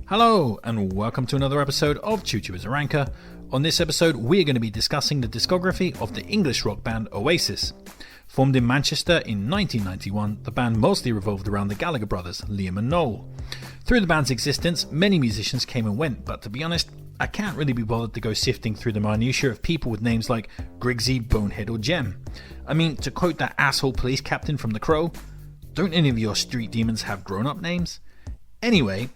Hello and welcome to another episode of Chuchu is a Ranker. On this episode we're going to be discussing the discography of the English rock band Oasis. Formed in Manchester in 1991, the band mostly revolved around the Gallagher brothers, Liam and Noel. Through the band's existence, many musicians came and went, but to be honest, I can't really be bothered to go sifting through the minutiae of people with names like Griggsy, Bonehead or Jem. I mean, to quote that asshole police captain from The Crow, don't any of your street demons have grown-up names? Anyway,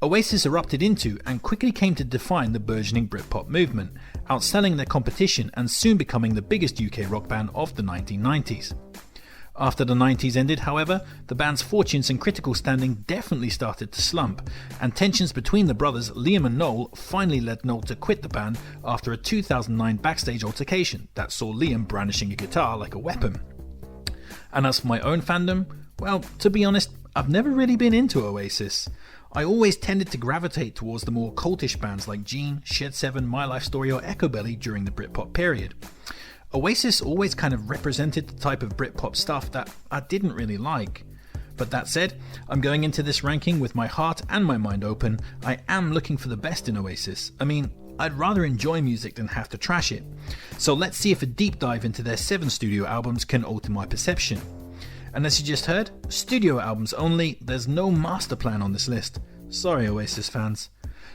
Oasis erupted into and quickly came to define the burgeoning Britpop movement, outselling their competition and soon becoming the biggest UK rock band of the 1990s. After the 90s ended, however, the band's fortunes and critical standing definitely started to slump, and tensions between the brothers Liam and Noel finally led Noel to quit the band after a 2009 backstage altercation that saw Liam brandishing a guitar like a weapon. And as for my own fandom, well, to be honest, I've never really been into Oasis. I always tended to gravitate towards the more cultish bands like Gene, Shed 7, My Life Story or Echo Belly during the Britpop period. Oasis always kind of represented the type of Britpop stuff that I didn't really like. But that said, I'm going into this ranking with my heart and my mind open. I am looking for the best in Oasis. I mean, I'd rather enjoy music than have to trash it. So let's see if a deep dive into their 7 studio albums can alter my perception. And as you just heard, studio albums only, there's no master plan on this list. Sorry Oasis fans.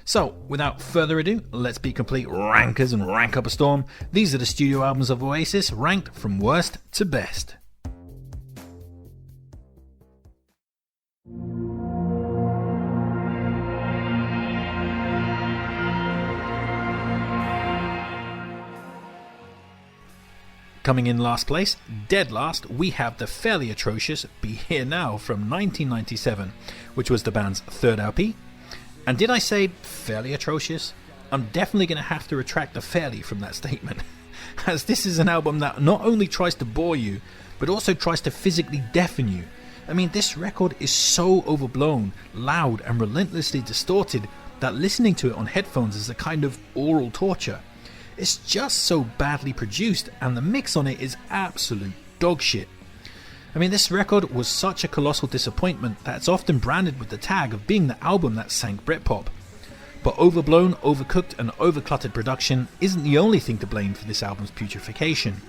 So, without further ado, let's be complete rankers and rank up a storm. These are the studio albums of Oasis, ranked from worst to best. Coming in last place, dead last, we have the fairly atrocious Be Here Now from 1997, which was the band's third LP. And did I say fairly atrocious? I'm definitely going to have to retract the fairly from that statement, as this is an album that not only tries to bore you, but also tries to physically deafen you. I mean, this record is so overblown, loud and relentlessly distorted that listening to it on headphones is a kind of oral torture. It's just so badly produced, and the mix on it is absolute dog shit. I mean, this record was such a colossal disappointment that it's often branded with the tag of being the album that sank Britpop. But overblown, overcooked and overcluttered production isn't the only thing to blame for this album's putrefaction.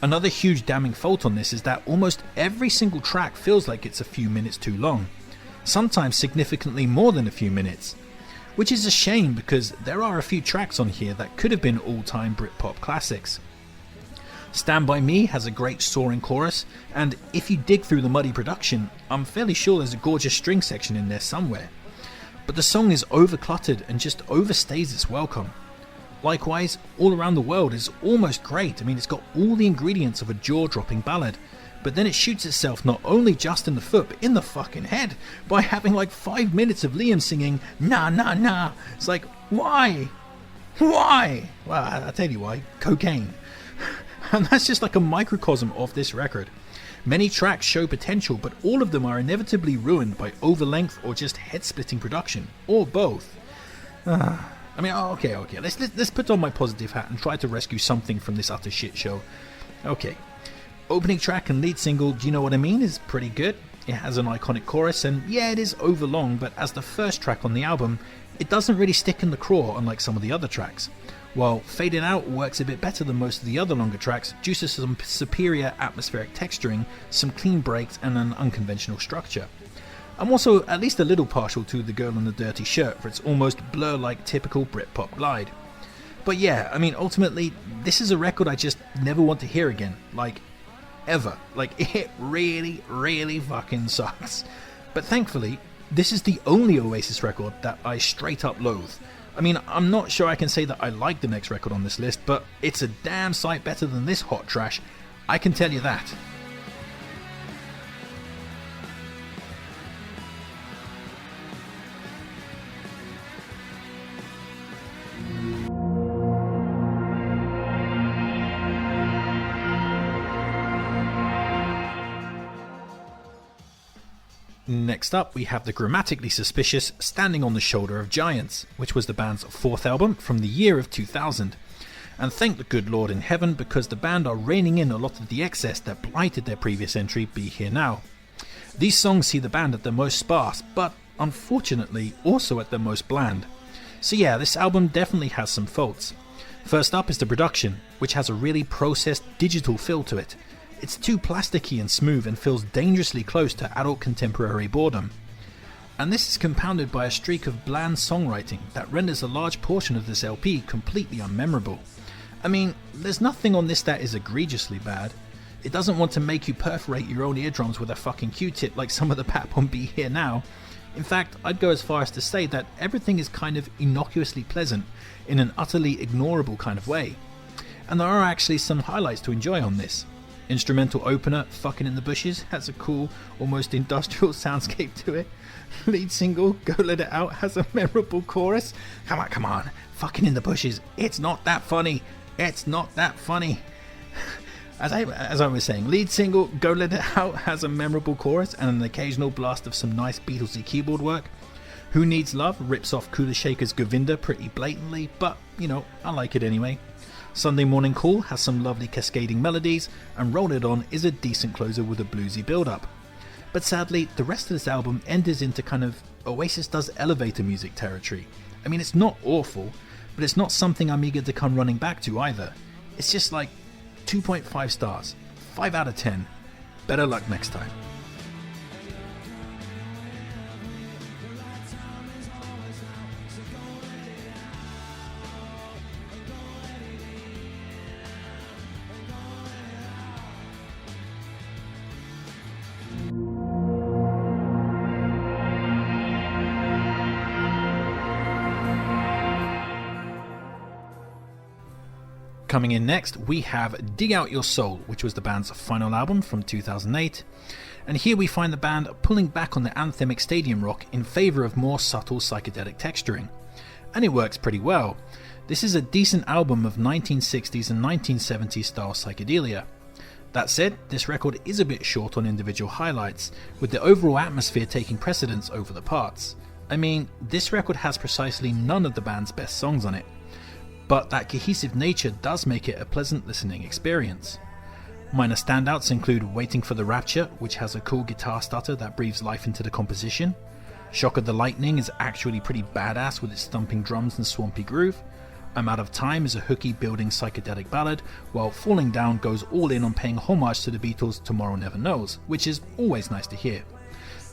Another huge damning fault on this is that almost every single track feels like it's a few minutes too long, sometimes significantly more than a few minutes. Which is a shame because there are a few tracks on here that could have been all-time Britpop classics. Stand By Me has a great soaring chorus, and if you dig through the muddy production, I'm fairly sure there's a gorgeous string section in there somewhere. But the song is overcluttered and just overstays its welcome. Likewise, All Around the World is almost great. I mean, it's got all the ingredients of a jaw-dropping ballad, but then it shoots itself not only just in the foot, but in the fucking head, by having like 5 minutes of Liam singing, nah, nah, nah. It's like, why? Why? Well, I'll tell you why. Cocaine. And that's just like a microcosm of this record. Many tracks show potential, but all of them are inevitably ruined by overlength or just head-splitting production, or both. I mean, okay, let's put on my positive hat and try to rescue something from this utter shit show. Okay. Opening track and lead single, Do You Know What I Mean, is pretty good. It has an iconic chorus, and yeah, it is overlong, but as the first track on the album, it doesn't really stick in the craw unlike some of the other tracks. While Fading Out works a bit better than most of the other longer tracks due to some superior atmospheric texturing, some clean breaks and an unconventional structure. I'm also at least a little partial to The Girl in the Dirty Shirt for its almost blur-like typical Britpop glide. But yeah, I mean, ultimately, this is a record I just never want to hear again, like, ever. Like, it really, really fucking sucks. But thankfully, this is the only Oasis record that I straight up loathe. I mean, I'm not sure I can say that I like the next record on this list, but it's a damn sight better than this hot trash, I can tell you that. Next up, we have the grammatically suspicious Standing on the Shoulder of Giants, which was the band's fourth album from the year of 2000. and thank the good Lord in heaven because the band are reining in a lot of the excess that blighted their previous entry, Be Here Now. These songs see the band at their most sparse, but unfortunately also at their most bland. So yeah, this album definitely has some faults. First up is the production, which has a really processed digital feel to it. It's too plasticky and smooth and feels dangerously close to adult contemporary boredom. And this is compounded by a streak of bland songwriting that renders a large portion of this LP completely unmemorable. I mean, there's nothing on this that is egregiously bad. It doesn't want to make you perforate your own eardrums with a fucking Q-tip like some of the pap on Be Here Now. In fact, I'd go as far as to say that everything is kind of innocuously pleasant in an utterly ignorable kind of way. And there are actually some highlights to enjoy on this. Instrumental opener, Fucking in the Bushes, has a cool, almost industrial soundscape to it. Lead single, Go Let It Out, has a memorable chorus. Come on, Fucking in the Bushes, it's not that funny. It's not that funny. As I was saying, lead single Go Let It Out has a memorable chorus and an occasional blast of some nice Beatlesy keyboard work. Who Needs Love rips off Cooler Shaker's Govinda pretty blatantly, but you know, I like it anyway. Sunday Morning Call has some lovely cascading melodies, and Roll It On is a decent closer with a bluesy build-up. But sadly, the rest of this album enters into kind of Oasis does elevator music territory. I mean, it's not awful, but it's not something I'm eager to come running back to either. It's just like 2.5 stars, 5 out of 10. Better luck next time. Coming in next, we have Dig Out Your Soul, which was the band's final album from 2008. And here we find the band pulling back on the anthemic stadium rock in favour of more subtle psychedelic texturing. And it works pretty well. This is a decent album of 1960s and 1970s style psychedelia. That said, this record is a bit short on individual highlights, with the overall atmosphere taking precedence over the parts. I mean, this record has precisely none of the band's best songs on it. But that cohesive nature does make it a pleasant listening experience. Minor standouts include Waiting for the Rapture, which has a cool guitar stutter that breathes life into the composition. Shock of the Lightning is actually pretty badass with its thumping drums and swampy groove. I'm Out of Time is a hooky building psychedelic ballad, while Falling Down goes all in on paying homage to the Beatles' Tomorrow Never Knows, which is always nice to hear.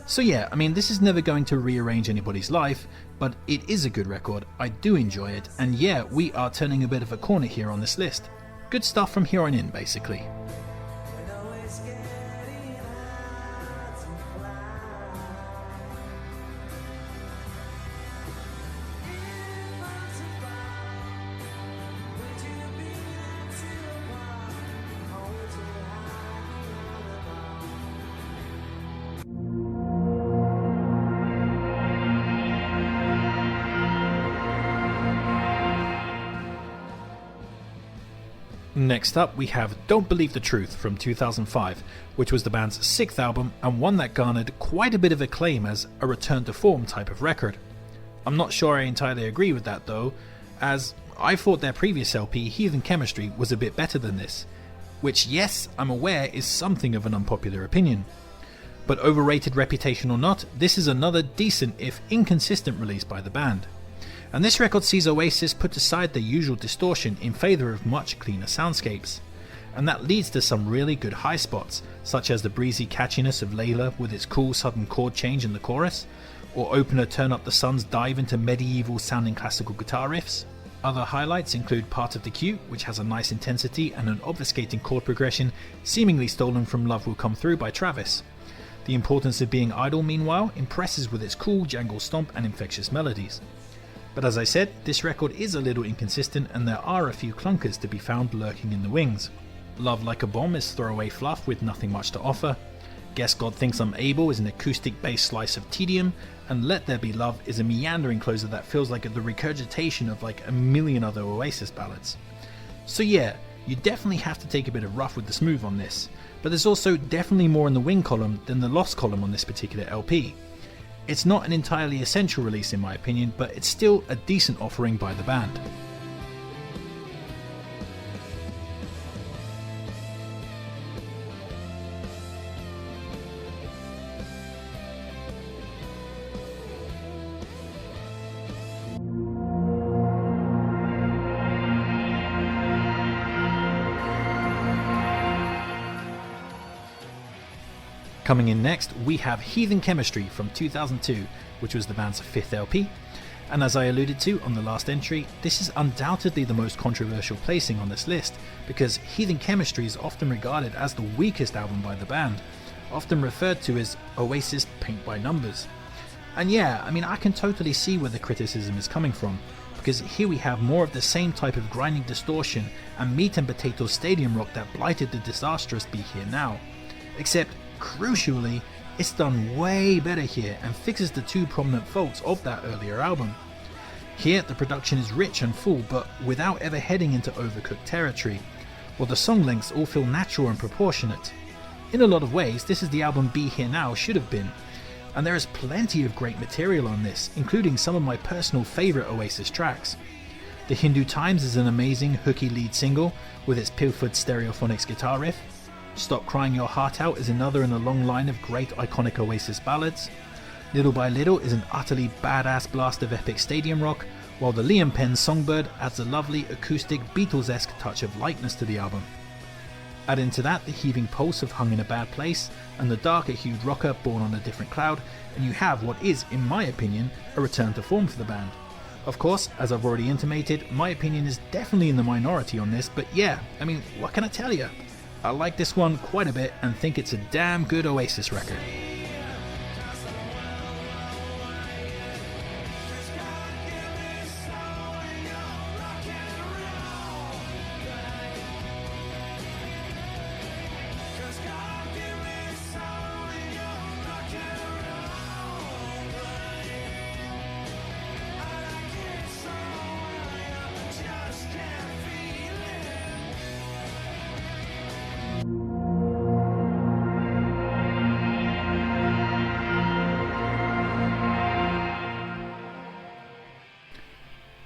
So yeah, I mean, this is never going to rearrange anybody's life, but it is a good record, I do enjoy it, and yeah, we are turning a bit of a corner here on this list. Good stuff from here on in, basically. Next up, we have Don't Believe the Truth from 2005, which was the band's 6th album and one that garnered quite a bit of acclaim as a return to form type of record. I'm not sure I entirely agree with that though, as I thought their previous LP, Heathen Chemistry, was a bit better than this, which yes, I'm aware is something of an unpopular opinion. But overrated reputation or not, this is another decent if inconsistent release by the band. And this record sees Oasis put aside their usual distortion in favour of much cleaner soundscapes. And that leads to some really good high spots, such as the breezy catchiness of Layla with its cool sudden chord change in the chorus, or opener Turn Up the Sun's dive into medieval sounding classical guitar riffs. Other highlights include Part of the Queue, which has a nice intensity and an obfuscating chord progression seemingly stolen from Love Will Come Through by Travis. The Importance of Being Idle, meanwhile, impresses with its cool jangle stomp and infectious melodies. But as I said, this record is a little inconsistent and there are a few clunkers to be found lurking in the wings. Love Like a Bomb is throwaway fluff with nothing much to offer. Guess God Thinks I'm Able is an acoustic bass slice of tedium, and Let There Be Love is a meandering closer that feels like the regurgitation of like a million other Oasis ballads. So yeah, you definitely have to take a bit of rough with the smooth on this, but there's also definitely more in the win column than the loss column on this particular LP. It's not an entirely essential release in my opinion, but it's still a decent offering by the band. Coming in next, we have Heathen Chemistry from 2002, which was the band's 5th LP. And as I alluded to on the last entry, this is undoubtedly the most controversial placing on this list, because Heathen Chemistry is often regarded as the weakest album by the band, often referred to as Oasis paint by numbers. And yeah, I mean, I can totally see where the criticism is coming from, because here we have more of the same type of grinding distortion and meat and potatoes stadium rock that blighted the disastrous Be Here Now. Except, crucially, it's done way better here and fixes the two prominent faults of that earlier album. Here the production is rich and full, but without ever heading into overcooked territory, while the song lengths all feel natural and proportionate. In a lot of ways, this is the album Be Here Now should have been, and there is plenty of great material on this, including some of my personal favourite Oasis tracks. The Hindu Times is an amazing hooky lead single with its pilfered stereophonics guitar riff. Stop Crying Your Heart Out is another in a long line of great iconic Oasis ballads. Little by Little is an utterly badass blast of epic stadium rock, while the Liam Penn Songbird adds a lovely acoustic Beatles-esque touch of lightness to the album. Add into that the heaving pulse of Hung in a Bad Place and the darker hued rocker Born on a Different Cloud, and you have what is, in my opinion, a return to form for the band. Of course, as I've already intimated, my opinion is definitely in the minority on this, but yeah, I mean, what can I tell you? I like this one quite a bit and think it's a damn good Oasis record.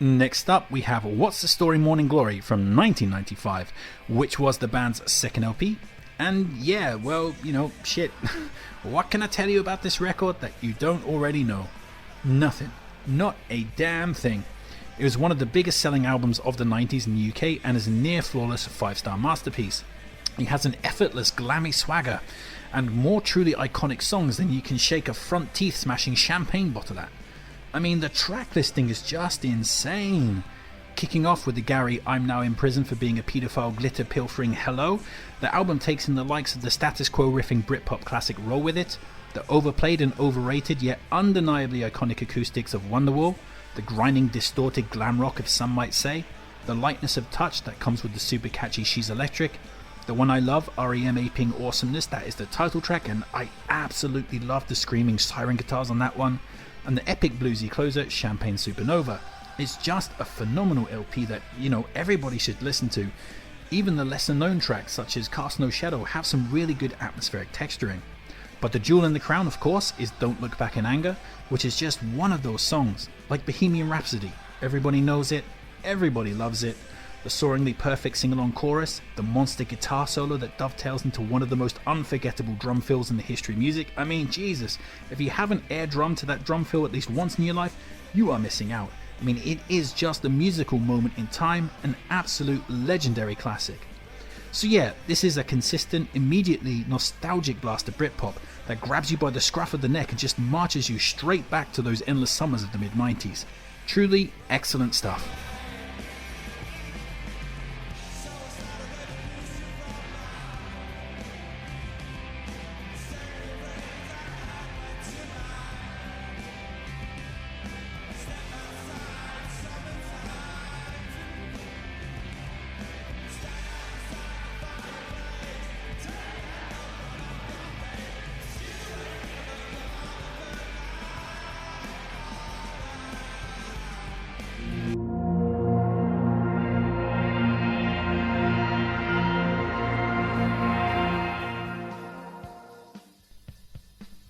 Next up, we have What's the Story Morning Glory from 1995, which was the band's second LP. And yeah, well, you know, shit. What can I tell you about this record that you don't already know? Nothing. Not a damn thing. It was one of the biggest selling albums of the 90s in the UK and is a near flawless 5-star masterpiece. It has an effortless glammy swagger and more truly iconic songs than you can shake a front teeth smashing champagne bottle at. I mean, the track listing is just insane. Kicking off with the Gary I'm Now in Prison for Being a Paedophile glitter pilfering hello, the album takes in the likes of the status quo riffing Britpop classic Roll With It, the overplayed and overrated yet undeniably iconic acoustics of Wonderwall, the grinding distorted glam rock of some might say, the lightness of touch that comes with the super catchy She's Electric, the one I love, REM aping awesomeness that is the title track, and I absolutely love the screaming siren guitars on that one, and the epic bluesy closer Champagne Supernova. It's just a phenomenal LP that, you know, everybody should listen to. Even the lesser known tracks such as Cast No Shadow have some really good atmospheric texturing. But the jewel in the crown, of course, is Don't Look Back in Anger, which is just one of those songs, like Bohemian Rhapsody. Everybody knows it, everybody loves it. The soaringly perfect sing-along chorus, the monster guitar solo that dovetails into one of the most unforgettable drum fills in the history of music. I mean, Jesus, if you haven't air drummed to that drum fill at least once in your life, you are missing out. I mean, it is just a musical moment in time, an absolute legendary classic. So yeah, this is a consistent, immediately nostalgic blast of Britpop that grabs you by the scruff of the neck and just marches you straight back to those endless summers of the mid-90s. Truly excellent stuff.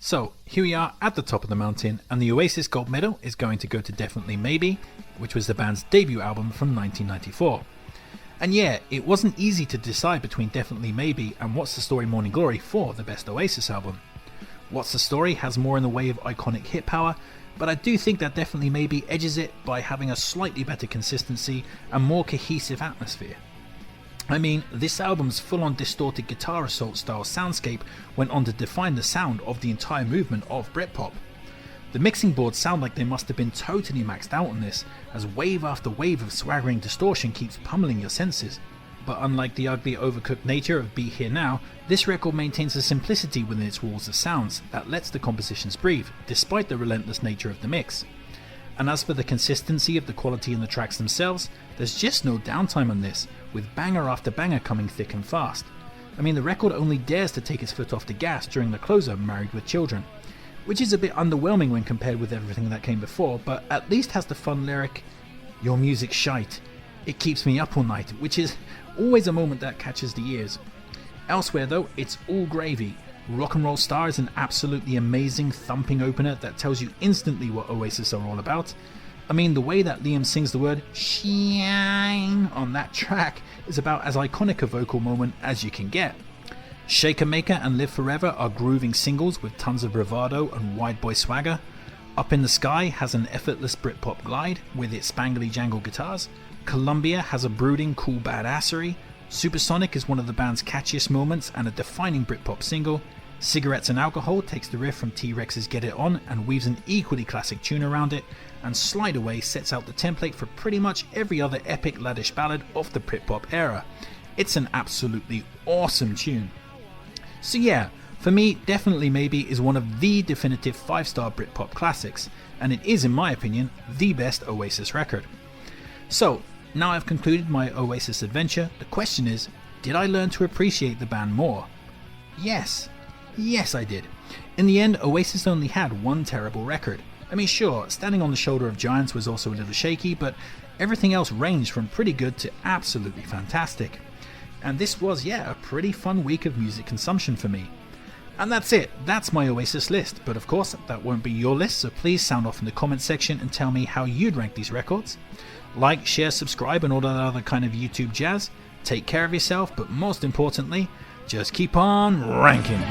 So here we are at the top of the mountain, and the Oasis gold medal is going to go to Definitely Maybe, which was the band's debut album from 1994. And yeah, it wasn't easy to decide between Definitely Maybe and What's the Story Morning Glory for the best Oasis album. What's the Story has more in the way of iconic hit power, but I do think that Definitely Maybe edges it by having a slightly better consistency and more cohesive atmosphere. I mean, this album's full-on distorted guitar assault style soundscape went on to define the sound of the entire movement of Britpop. The mixing boards sound like they must have been totally maxed out on this, as wave after wave of swaggering distortion keeps pummeling your senses. But unlike the ugly overcooked nature of Be Here Now, this record maintains a simplicity within its walls of sounds that lets the compositions breathe, despite the relentless nature of the mix. And as for the consistency of the quality in the tracks themselves, there's just no downtime on this, with banger after banger coming thick and fast. I mean, the record only dares to take its foot off the gas during the closer, Married with Children, which is a bit underwhelming when compared with everything that came before, but at least has the fun lyric, "Your music's shite, it keeps me up all night," which is always a moment that catches the ears. Elsewhere though, it's all gravy. Rock and Roll Star is an absolutely amazing thumping opener that tells you instantly what Oasis are all about. I mean, the way that Liam sings the word shine on that track is about as iconic a vocal moment as you can get. Shaker Maker and Live Forever are grooving singles with tons of bravado and wide boy swagger. Up in the Sky has an effortless Britpop glide with its spangly jangle guitars. Columbia has a brooding cool badassery. Supersonic is one of the band's catchiest moments and a defining Britpop single. Cigarettes and Alcohol takes the riff from T-Rex's Get It On and weaves an equally classic tune around it, and Slide Away sets out the template for pretty much every other epic laddish ballad of the Britpop era. It's an absolutely awesome tune. So yeah, for me, definitely Maybe is one of the definitive 5-star Britpop classics, and it is in my opinion the best Oasis record. So, now I've concluded my Oasis adventure, the question is, did I learn to appreciate the band more? Yes I did. In the end, Oasis only had one terrible record. I mean sure, Standing on the Shoulder of Giants was also a little shaky, but everything else ranged from pretty good to absolutely fantastic. And this was, a pretty fun week of music consumption for me. And that's it, that's my Oasis list, but of course that won't be your list, so please sound off in the comment section and tell me how you'd rank these records. Like, share, subscribe and all that other kind of YouTube jazz. Take care of yourself, but most importantly, just keep on ranking.